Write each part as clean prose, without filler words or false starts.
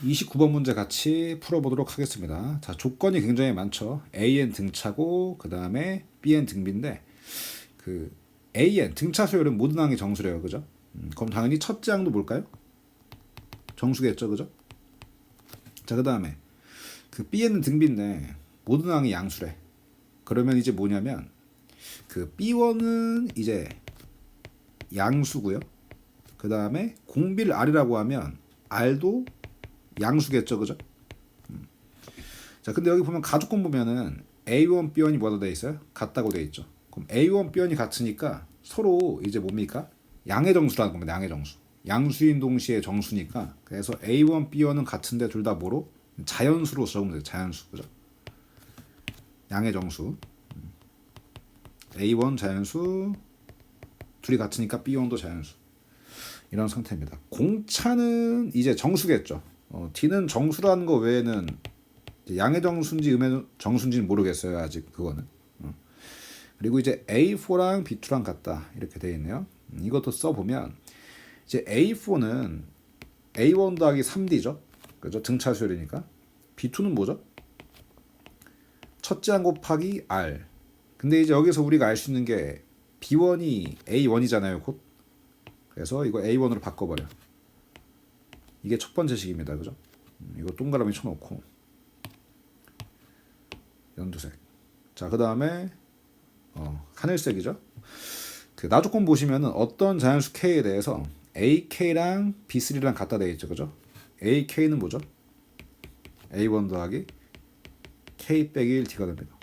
29번 문제 같이 풀어보도록 하겠습니다. 자, 조건이 굉장히 많죠. AN 등차고 그 다음에 BN 등비인데 그 AN 등차 수열은 모든 항이 정수래요, 그죠? 그럼 당연히 첫째 항도 뭘까요? 정수겠죠, 그죠? 자, 그 다음에 그 BN은 등비인데 모든 항이 양수래. 그러면 이제 뭐냐면 그 B1은 이제 양수고요. 그 다음에 공비를 R이라고 하면 R도 양수겠죠, 그죠? 자, 근데 여기 보면 가족권 보면은 A1, B1이 뭐가 돼 있어요? 같다고 돼 있죠. 그럼 A1, B1이 같으니까 서로 이제 뭡니까? 양의 정수라는 겁니다. 양의 정수. 양수인 동시에 정수니까 그래서 A1, B1은 같은데 둘 다 뭐로? 자연수로 적으면 돼요. 자연수, 그죠? 양의 정수. A1 자연수, 둘이 같으니까 B1도 자연수. 이런 상태입니다. 공차는 이제 정수겠죠. D는 정수라는 거 외에는 양의 정수인지 음의 정수인지는 모르겠어요. 아직 그거는. 그리고 이제 A4랑 B2랑 같다 이렇게 되어 있네요. 이것도 써보면 이제 A4는 A1 더하기 3D죠. 그죠? 등차 수열이니까. B2는 뭐죠? 첫째 항 곱하기 R. 근데 이제 여기서 우리가 알 수 있는 게 B1이 A1이잖아요. 곧. 그래서 이거 A1으로 바꿔버려. 이게 첫 번째 식입니다. 그죠? 이거 동그라미 쳐놓고 연두색. 자, 그 다음에 하늘색이죠. 그 나조건 보시면은 어떤 자연수 K에 대해서 AK랑 B3랑 같다 되어 있죠. 그죠? AK는 뭐죠? A1 더하기 K 빼기 1 D가 됩니다.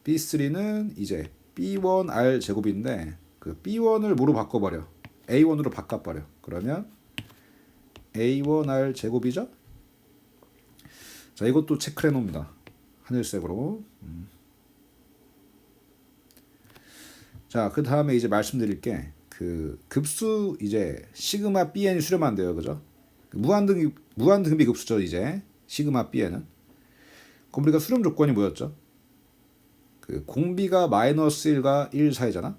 B3는 이제 B1R 제곱인데 그 B1을 뭐로 바꿔버려? A1으로 바꿔버려. 그러면 A1R 제곱이죠? 자, 이것도 체크해 놓습니다. 하늘색으로. 자, 그 다음에 이제 말씀드릴 게 그 급수 이제 시그마 BN이 수렴 안 돼요, 그죠? 무한등비 급수죠, 이제 시그마 BN은. 그럼 우리가 수렴 조건이 뭐였죠? 그 공비가 마이너스 1과 1 사이잖아.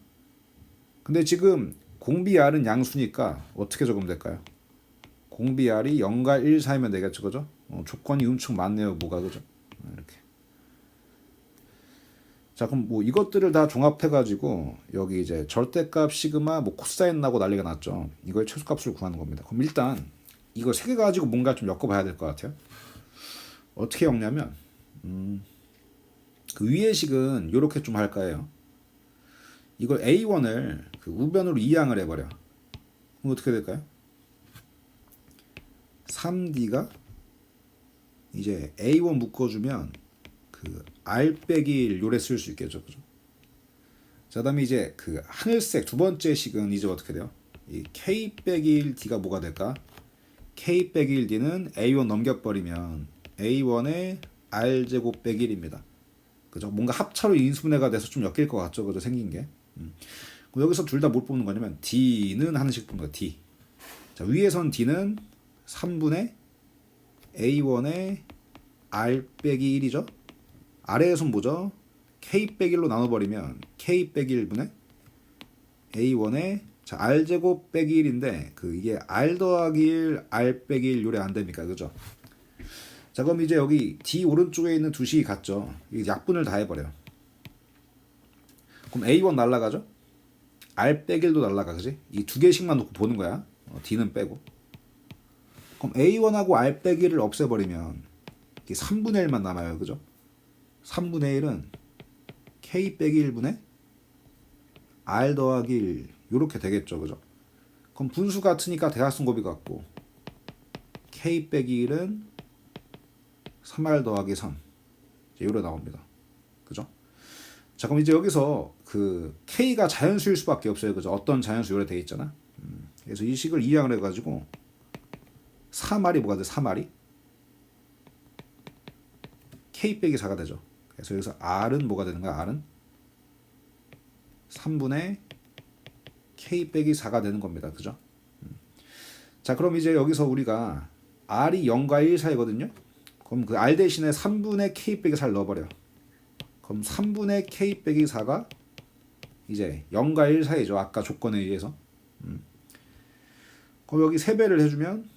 근데 지금 공비 R은 양수니까 어떻게 적으면 될까요? 공비 R이 0과 1 사이면 되겠죠, 그죠? 조건이 엄청 많네요, 뭐가, 그죠? 이렇게. 자, 그럼 뭐 이것들을 다 종합해가지고 여기 이제 절대값 시그마 뭐 코사인 나고 난리가 났죠. 이거의 최소값을 구하는 겁니다. 그럼 일단 이거 세 개 가지고 뭔가 좀 엮어봐야 될 것 같아요. 어떻게 엮냐면 그 위의 식은 이렇게 좀 할 거예요. 이걸 A1을 그 우변으로 이항을 해버려. 그럼 어떻게 될까요? 3D가 이제 A1 묶어주면 그 R 빼기 1 요래 쓸 수 있겠죠, 그죠? 자, 그다음에 이제 그 하늘색 두 번째 식은 이제 어떻게 돼요? 이 K 빼기 1 D가 뭐가 될까? K 빼기 1 D는 A1 넘겨버리면 A1의 R 제곱 빼기 1입니다. 그죠? 뭔가 합차로 인수분해가 돼서 좀 엮일 것 같죠, 그죠? 생긴 게. 여기서 둘 다 뭘 뽑는 거냐면 D는 하나씩 뽑는 거야, D. 자, 위에선 D는 3분의 A1의 R 빼기 1이죠. 아래에선 뭐죠? K 빼기 1로 나눠버리면 K 빼기 1분의 A1의 자, R제곱 빼기 1인데 그 이게 R 더하기 1, R 빼기 1 요래 안 됩니까? 그죠? 자, 그럼 이제 여기 D 오른쪽에 있는 두 식이 같죠? 이 약분을 다 해버려요. 그럼 A1 날라가죠? R 빼기 1도 날라가, 그지? 이 두 개씩만 놓고 보는 거야. D는 빼고. 그럼 A1하고 R 빼기 1을 없애버리면 이게 3분의 1만 남아요, 그죠? 3분의 1은 K 빼기 1분의 R 더하기 1 요렇게 되겠죠, 그죠? 그럼 분수 같으니까 대각선 곱이 같고 K 빼기 1은 3R 더하기 3 이제 요래 나옵니다, 그죠? 자, 그럼 이제 여기서 그 K가 자연수일 수밖에 없어요, 그죠? 어떤 자연수 요래 돼 있잖아. 그래서 이 식을 이항을 해가지고 3R이 뭐가 돼? 3R이 K 빼기 4가 되죠. 그래서 여기서 R은 뭐가 되는 거야? R은 3분의 K 빼기 4가 되는 겁니다. 그죠? 자, 그럼 이제 여기서 우리가 R이 0과 1 사이거든요. 그럼 그 R 대신에 3분의 K 빼기 4를 넣어버려. 그럼 3분의 K 빼기 4가 이제 0과 1 사이죠. 아까 조건에 의해서. 그럼 여기 3배를 해주면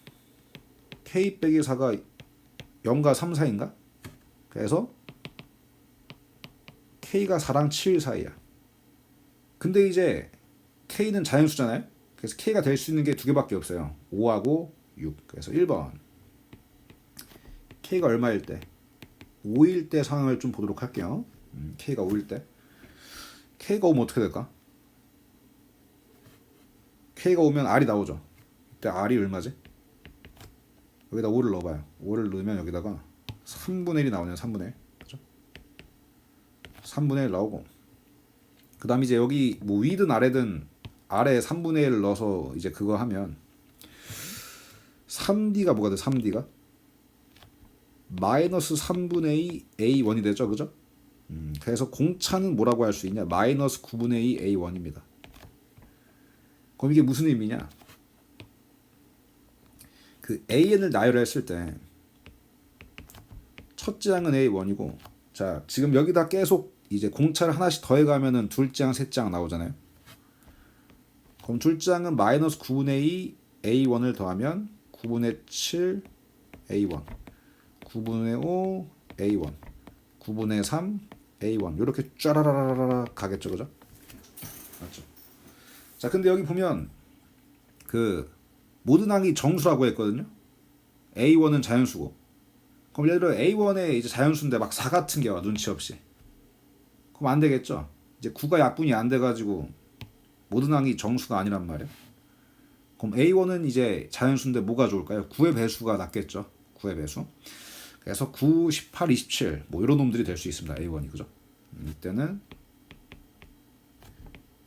K 빼기 4가 0과 3 사이인가? 그래서 K가 4랑 7 사이야. 근데 이제 K는 자연수잖아요. 그래서 K가 될 수 있는 게 두 개밖에 없어요. 5하고 6. 그래서 1번 K가 얼마일 때? 5일 때 상황을 좀 보도록 할게요. K가 5일 때. K가 오면 어떻게 될까? K가 오면 R이 나오죠. 이때 R이 얼마지? 여기다 5를 넣어봐요. 5를 넣으면 여기다가 3분의 1이 나오네요. 3분의 1. 그죠? 3분의 1 나오고. 그 다음 이제 여기 뭐 위든 아래든 아래 3분의 1을 넣어서 이제 그거 하면 3D가 뭐가 돼? 3D가? 마이너스 3분의 2 A1이 되죠. 그죠? 그래서 공차는 뭐라고 할 수 있냐? 마이너스 9분의 2 A1입니다. 그럼 이게 무슨 의미냐? 그 AN을 나열했을 때 첫째 항은 A1이고, 자 지금 여기다 계속 이제 공차를 하나씩 더해가면은 둘째 항, 셋째 항 나오잖아요. 그럼 둘째 항은 마이너스 9분의 2 A1을 더하면 9분의 7 A1, 9분의 5 A1, 9분의 3 A1 이렇게 쫘라라라라 가겠죠, 그죠? 맞죠? 자, 근데 여기 보면 그 모든 항이 정수라고 했거든요. A1은 자연수고. 그럼 예를 들어 A1에 이제 자연수인데 막 4 같은 게 와, 눈치 없이. 그럼 안 되겠죠. 이제 9가 약분이 안 돼가지고 모든 항이 정수가 아니란 말이야. 그럼 A1은 이제 자연수인데 뭐가 좋을까요? 9의 배수가 낫겠죠. 9의 배수. 그래서 9, 18, 27 뭐 이런 놈들이 될 수 있습니다. A1이 그죠? 이때는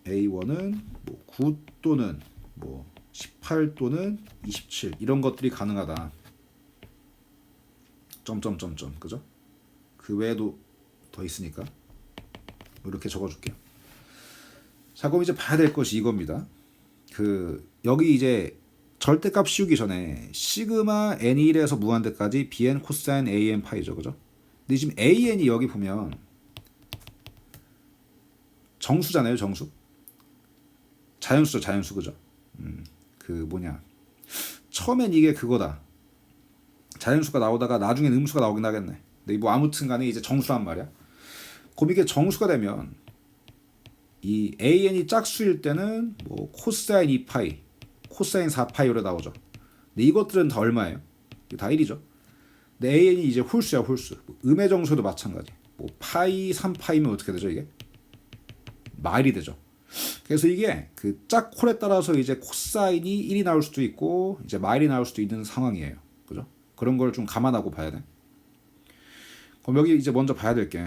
A1은 뭐 9 또는 뭐 18 또는 27 이런 것들이 가능하다. 점점점점 그죠? 그 외에도 더 있으니까 이렇게 적어줄게요. 자, 그럼 이제 봐야 될 것이 이겁니다. 그 여기 이제 절대값 씌우기 전에 시그마 n이 1에서 무한대까지 bn 코사인 an 파이죠, 그죠? 근데 지금 an이 여기 보면 정수잖아요, 정수. 자연수죠, 자연수, 그죠? 그 뭐냐, 처음엔 이게 그거다. 자연수가 나오다가 나중엔 음수가 나오긴 하겠네. 근데 뭐 아무튼간에 이제 정수란 말이야. 그럼 이게 정수가 되면 이 an이 짝수일 때는 뭐 코사인 2파이, 코사인 4파이로 나오죠. 근데 이것들은 다 얼마예요? 다 1이죠. 근데 an이 이제 홀수야, 홀수. 뭐 음의 정수도 마찬가지. 뭐 파이 3파이면 어떻게 되죠, 이게? 마일이 되죠. 그래서 이게 그 짝콜에 따라서 이제 코사인이 1이 나올 수도 있고 이제 마일이 나올 수도 있는 상황이에요. 그죠? 그런 걸 좀 감안하고 봐야 돼. 그럼 여기 이제 먼저 봐야 될 게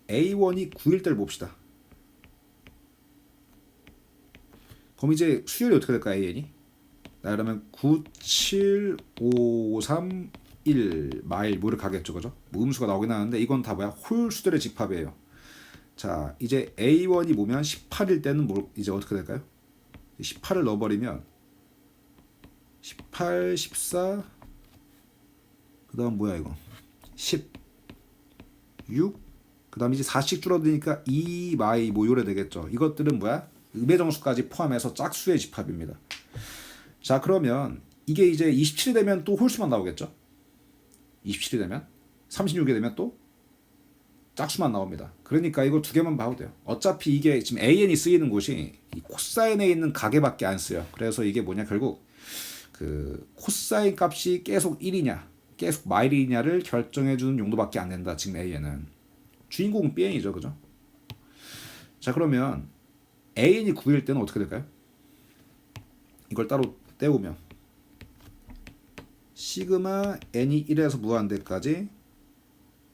A1이 9일 때를 봅시다. 그럼 이제 수열이 어떻게 될까, AN이? 나 그러면 9, 7, 5, 3, 1 마일 뭐를 가겠죠, 그죠? 뭐 음수가 나오긴 하는데 이건 다 뭐야? 홀수들의 집합이에요. 자, 이제 A1이 보면 18일 때는 뭐 이제 어떻게 될까요? 18을 넣어버리면 18, 14, 그 다음 뭐야 이거? 10, 6, 그 다음 이제 4씩 줄어드니까 2, 마이 뭐 요래 되겠죠. 이것들은 뭐야? 음의 정수까지 포함해서 짝수의 집합입니다. 자, 그러면 이게 이제 27이 되면 또 홀수만 나오겠죠. 27이 되면 36이 되면 또 짝수만 나옵니다. 그러니까 이거 두 개만 봐도 돼요. 어차피 이게 지금 AN이 쓰이는 곳이 이 코사인에 있는 가게밖에 안 쓰여. 그래서 이게 뭐냐, 결국 그 코사인 값이 계속 1이냐 계속 마일이냐를 결정해주는 용도밖에 안 된다. 지금 AN은 주인공은 BN이죠, 그죠? 자, 그러면 AN이 9일 때는 어떻게 될까요? 이걸 따로 떼우면 시그마 n이 1에서 무한대까지,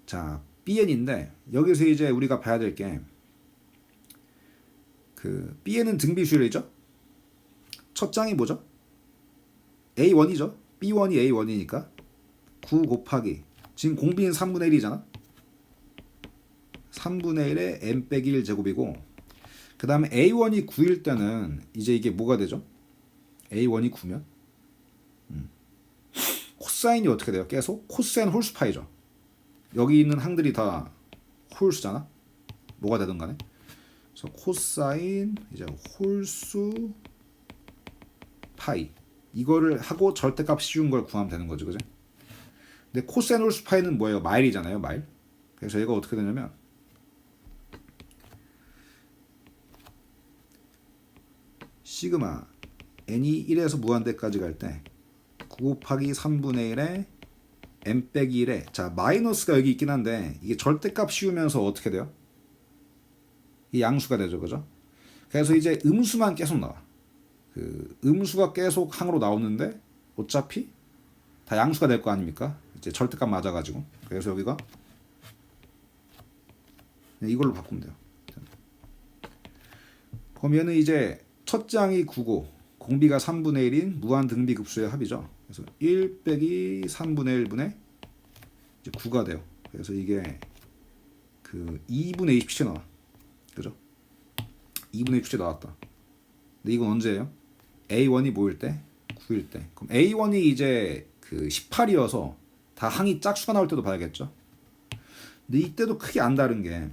자 BN인데 여기서 이제 우리가 봐야 될 게 그 BN은 등비수열이죠. 첫 장이 뭐죠? A1이죠. B1이 A1이니까 9 곱하기 지금 공비는 3분의 1이잖아. 3분의 1에 n 빼기 1 제곱이고, 그 다음에 A1이 9일 때는 이제 이게 뭐가 되죠? A1이 9면 코사인이 어떻게 돼요? 계속 코사인 홀수파이죠. 여기 있는 항들이 다 홀수잖아. 뭐가 되든 간에. 그래서 코사인 이제 홀수 파이 이거를 하고 절대값 씌운 걸 구하면 되는 거죠, 그죠? 근데 코사인 홀수 파이는 뭐예요? 마일이잖아요, 마일. 그래서 얘가 어떻게 되냐면 시그마 n이 1에서 무한대까지 갈 때 9 곱하기 3분의 1에 n 빼기 1에 자 마이너스가 여기 있긴 한데 이게 절대값 씌우면서 어떻게 돼요? 이 양수가 되죠, 그죠? 그래서 이제 음수만 계속 나와. 그 음수가 계속 항으로 나오는데 어차피 다 양수가 될 거 아닙니까? 이제 절대값 맞아가지고 그래서 여기가 이걸로 바꾸면 돼요. 그럼 얘는 이제 첫 장이 9고 공비가 3분의 1인 무한 등비급수의 합이죠. 그래서 1 빼기 3분의 1분의 이제 9가 돼요. 그래서 이게 그 2분의 27이 나와. 그죠? 2분의 27이 나왔다. 근데 이건 언제예요? A1이 뭐일 때? 9일 때. 그럼 A1이 이제 그 18이어서 다 항이 짝수가 나올 때도 봐야겠죠? 근데 이때도 크게 안 다른 게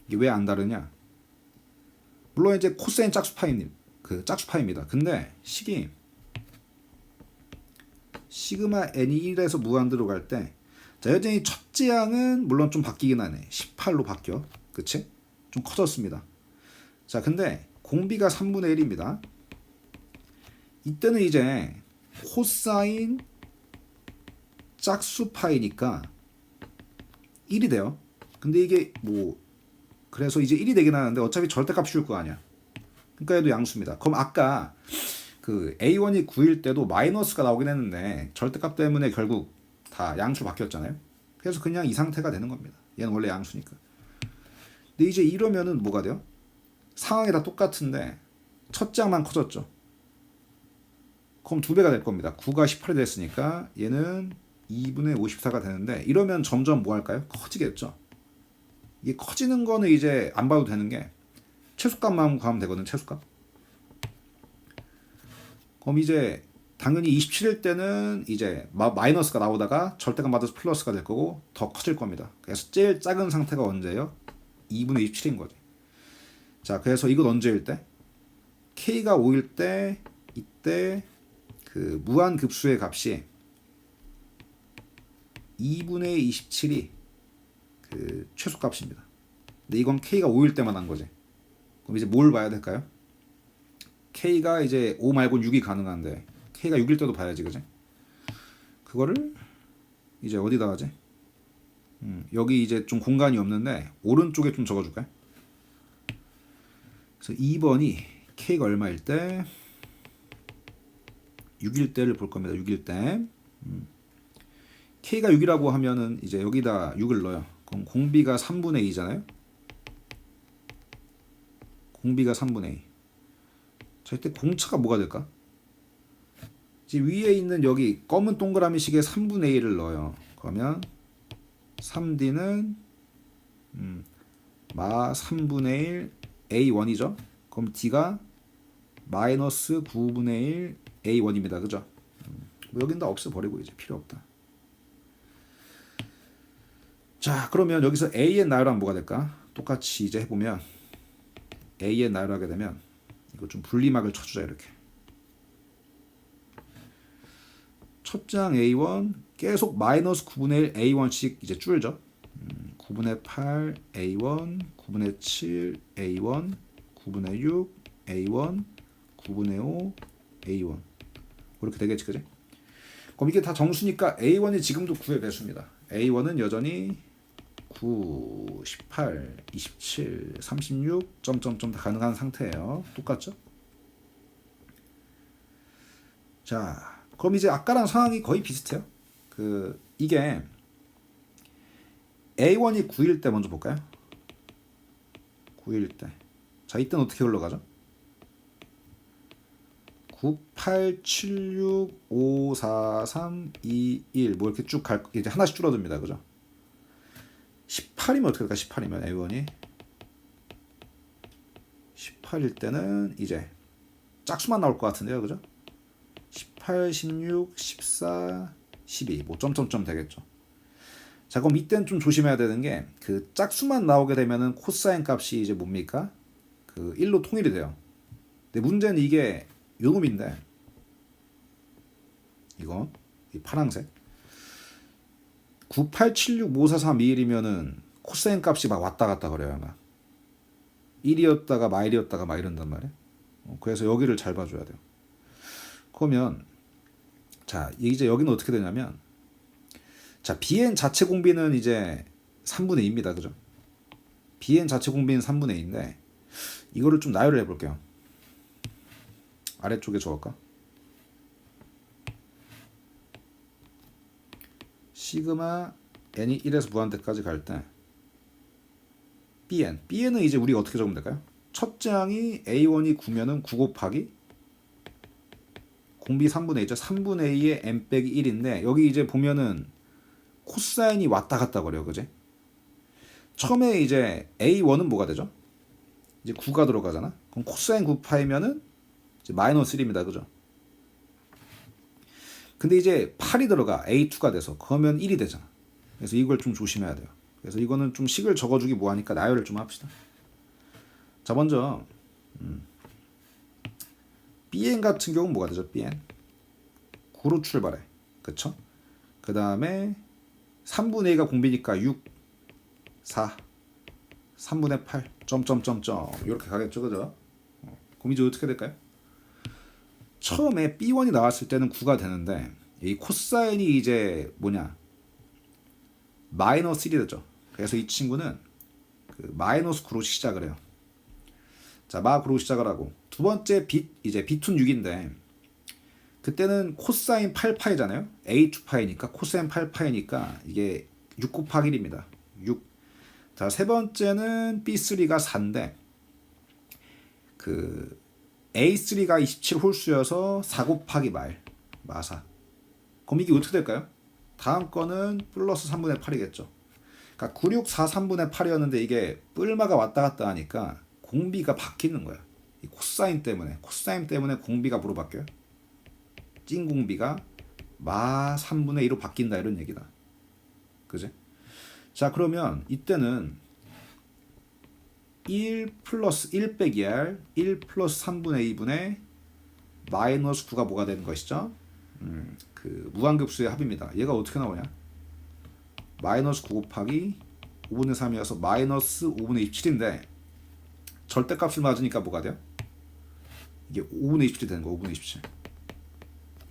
이게 왜 안 다르냐? 물론 이제 코사인 짝수파입니다. 그 짝수파입니다. 근데 식이 시그마 n이 1에서 무한대로 갈 때 자, 여전히 첫째 항은 물론 좀 바뀌긴 하네. 18로 바뀌어. 그치? 좀 커졌습니다. 자, 근데 공비가 3분의 1입니다. 이때는 이제 코사인 짝수파이니까 1이 돼요. 근데 이게 뭐 그래서 이제 1이 되긴 하는데 어차피 절대값 씌울 거 아니야. 그러니까 얘도 양수입니다. 그럼 아까 그 A1이 9일 때도 마이너스가 나오긴 했는데 절대값 때문에 결국 다 양수로 바뀌었잖아요. 그래서 그냥 이 상태가 되는 겁니다. 얘는 원래 양수니까. 근데 이제 이러면은 뭐가 돼요? 상황이 다 똑같은데 첫 장만 커졌죠. 그럼 2배가 될 겁니다. 9가 18이 됐으니까 얘는 2분의 54가 되는데 이러면 점점 뭐 할까요? 커지겠죠. 이게 커지는 거는 이제 안 봐도 되는 게 최소값만 구하면 되거든. 최소값. 그럼 이제 당연히 27일 때는 이제 마이너스가 나오다가 절대값 맞아서 플러스가 될 거고 더 커질 겁니다. 그래서 제일 작은 상태가 언제예요? 2분의 27인 거지. 자, 그래서 이건 언제일 때? K가 5일 때 이때 그 무한급수의 값이 2분의 27이 그 최소값입니다. 근데 이건 K가 5일 때만 한 거지. 그럼 이제 뭘 봐야 될까요? K가 이제 5 말고 6이 가능한데 K가 6일 때도 봐야지, 그지? 그거를 이제 어디다 하지? 여기 이제 좀 공간이 없는데 오른쪽에 좀 적어줄까요? 그래서 2번이 K가 얼마일 때 6일 때를 볼 겁니다. 6일 때 K가 6이라고 하면은 이제 여기다 6을 넣어요. 그럼 공비가 3분의 2잖아요. 공비가 3분의 2. 자, 이때 공차가 뭐가 될까? 이제 위에 있는 여기 검은 동그라미 식에 3분의 1을 넣어요. 그러면 3D는 마 3분의 1 A1이죠. 그럼 D가 마이너스 9분의 1 A1입니다. 그죠? 뭐 여긴 다 없애버리고 이제 필요 없다. 자, 그러면 여기서 A의 나열하면 뭐가 될까? 똑같이 이제 해보면 A의 나열하게 되면 이거 좀 분리막을 쳐주자. 이렇게 첫 장 A1 계속 마이너스 9분의 1 A1씩 이제 줄죠. 9분의 8 A1 9분의 7 A1 9분의 6 A1 9분의 5 A1 이렇게 되겠지, 그지? 그럼 이게 다 정수니까 A1이 지금도 9의 배수입니다. A1은 여전히 9, 18, 27, 36 점점점 다 가능한 상태예요. 똑같죠? 자, 그럼 이제 아까랑 상황이 거의 비슷해요. 그 이게 A1이 9일 때 먼저 볼까요? 9일 때. 자, 이때는 어떻게 흘러가죠? 9, 8, 7, 6, 5, 4, 3, 2, 1 뭐 이렇게 쭉 갈 이제 하나씩 줄어듭니다. 그죠? 18이면 어떻게 될까? 18이면 A1이 18일 때는 이제 짝수만 나올 것 같은데요. 그죠? 18, 16, 14, 12 뭐 점점점 되겠죠. 자, 그럼 이때는 좀 조심해야 되는 게 그 짝수만 나오게 되면은 코사인 값이 이제 뭡니까? 그 1로 통일이 돼요. 근데 문제는 이게 요놈인데 이거 이 파란색 987654321이면은 코사인 값이 막 왔다 갔다 그래요. 막 1이었다가 마일이었다가 막 이런단 말이에요. 그래서 여기를 잘 봐줘야 돼요. 그러면 자 이제 여기는 어떻게 되냐면 자 bn 자체 공비는 이제 3분의 2입니다. 그죠? bn 자체 공비는 3분의 2인데 이거를 좀 나열을 해볼게요. 아래쪽에 적을까? 시그마 n이 1에서 무한대까지 갈 때 bn은 이제 우리가 어떻게 적으면 될까요? 첫째 항이 a1이 9면은 9 곱하기 공비 3분의 2죠. 3분의 2의 n 빼기 1인데 여기 이제 보면은 코사인이 왔다 갔다 거려요. 그지? 처음에 이제 a1은 뭐가 되죠? 이제 9가 들어가잖아. 그럼 코사인 9파이면은 이제 마이너스 1입니다. 그죠? 근데 이제 8이 들어가 a2가 돼서 그러면 1이 되잖아. 그래서 이걸 좀 조심해야 돼요. 그래서 이거는 좀 식을 적어주기 뭐하니까 나열을 좀 합시다. 자 먼저 bn 같은 경우는 뭐가 되죠? bn 9로 출발해. 그쵸? 그 다음에 3분의 2가 공비니까 6 4 3분의 8 점점점점 이렇게 가겠죠. 그죠? 그럼 이제 어떻게 될까요? 처음에 b1이 나왔을 때는 9가 되는데 이 코사인이 이제 뭐냐 마이너스 1이 되죠. 그래서 이 친구는 그 마이너스 9로 시작을 해요. 자, 마 9로 시작을 하고 두 번째 이제 b2는 6인데 그때는 코사인 8파이잖아요. a2파이니까 코사인 8파이니까 이게 6 곱하기 1입니다. 6. 자, 세 번째는 b3가 4인데 그 a3가 27 홀수여서 4 곱하기 마4. 그럼 이게 어떻게 될까요? 다음 거는 플러스 3분의 8이겠죠. 그러니까 9, 6, 4, 3분의 8이었는데 이게 뿔마가 왔다 갔다 하니까 공비가 바뀌는 거야. 이 코사인 때문에 공비가 뭐로 바뀌어요? 찐 공비가 마 3분의 2로 바뀐다 이런 얘기다. 그지? 자 그러면 이때는 1 플러스 1 빼기 r 1 플러스 3분의 2분의 마이너스 9가 뭐가 되는 것이죠? 그 무한급수의 합입니다. 얘가 어떻게 나오냐? 마이너스 9 곱하기 5분의 3이어서 마이너스 5분의 27인데 절대값을 맞으니까 뭐가 돼요? 이게 5분의 27이 되는 거 5분의 27.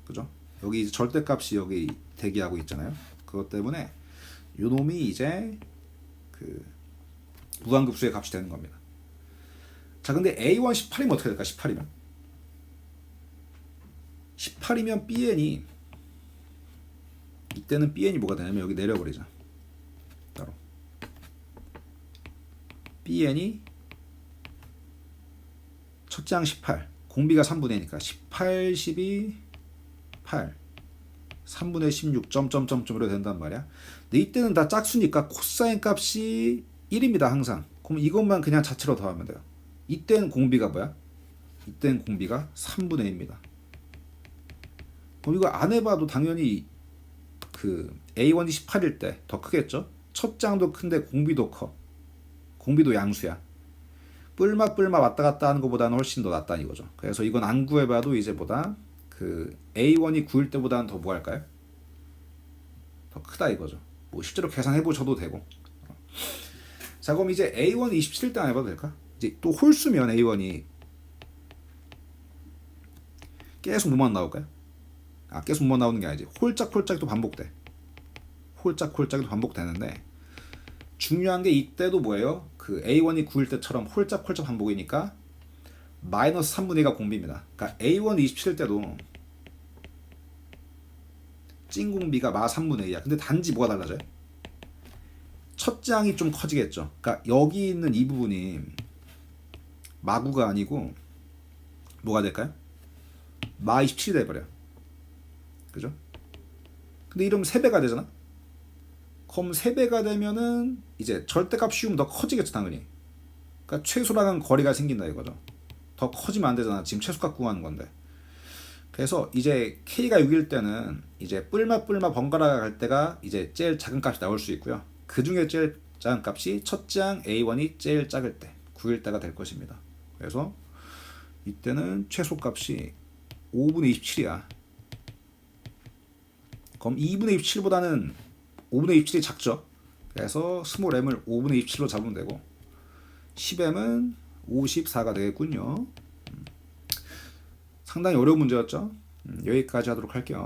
그죠? 여기 이제 절대값이 여기 대기하고 있잖아요. 그것 때문에 요 놈이 이제 그 무한급수의 값이 되는 겁니다. 자 근데 A1 18이면 어떻게 될까? 18이면 BN이 이때는 BN이 뭐가 되냐면 여기 내려버리자. 따로 BN이 첫째 항 18 공비가 3분의 2니까 18, 12, 8 3분의 16 점점점점으로 된단 말이야. 근데 이때는 다 짝수니까 코사인 값이 1입니다. 항상. 그럼 이것만 그냥 자체로 더하면 돼요. 이때는 공비가 뭐야? 이때는 공비가 3분의 2입니다. 그럼 이거 안 해봐도 당연히 그 A1이 18일 때 더 크겠죠? 첫 장도 큰데 공비도 커. 공비도 양수야. 뿔맛 왔다 갔다 하는 것보다는 훨씬 더 낫다는 이거죠. 그래서 이건 안 구해봐도 이제 보다 그 A1이 9일 때보다는 더 뭐 할까요? 더 크다 이거죠. 뭐 실제로 계산해보셔도 되고. 자 그럼 이제 A1이 27일 때 안 해봐도 될까? 이제 또 홀수면 A1이 계속 뭐만 나올까요? 아 계속 뭐만 나오는 게 아니지. 홀짝홀짝이 또 반복돼. 홀짝홀짝이 또 반복되는데 중요한 게 이때도 뭐예요? 그 A1이 9일 때처럼 홀짝홀짝 반복이니까 마이너스 3분의 2가 공비입니다. 그러니까 A1이 27일 때도 찐 공비가 마 3분의 2야. 근데 단지 뭐가 달라져요? 첫째 항이 좀 커지겠죠. 그러니까 여기 있는 이 부분이 마구가 아니고 뭐가 될까요? 마 27이 돼버려. 그죠? 근데 이러면 3배가 되잖아? 그럼 3배가 되면은 이제 절대값 씌우면 더 커지겠죠 당연히. 그러니까 최소라는 거리가 생긴다 이거죠. 더 커지면 안 되잖아. 지금 최소값 구하는 건데. 그래서 이제 K가 6일 때는 이제 뿔마 번갈아 갈 때가 이제 제일 작은 값이 나올 수 있고요. 그 중에 제일 작은 값이 첫째 항 A1이 제일 작을 때 9일 때가 될 것입니다. 그래서 이때는 최소값이 5분의 27이야. 그럼 2분의 27보다는 5분의 27이 작죠. 그래서 스몰 m을 5분의 27로 잡으면 되고 10m은 54가 되겠군요. 상당히 어려운 문제였죠. 여기까지 하도록 할게요.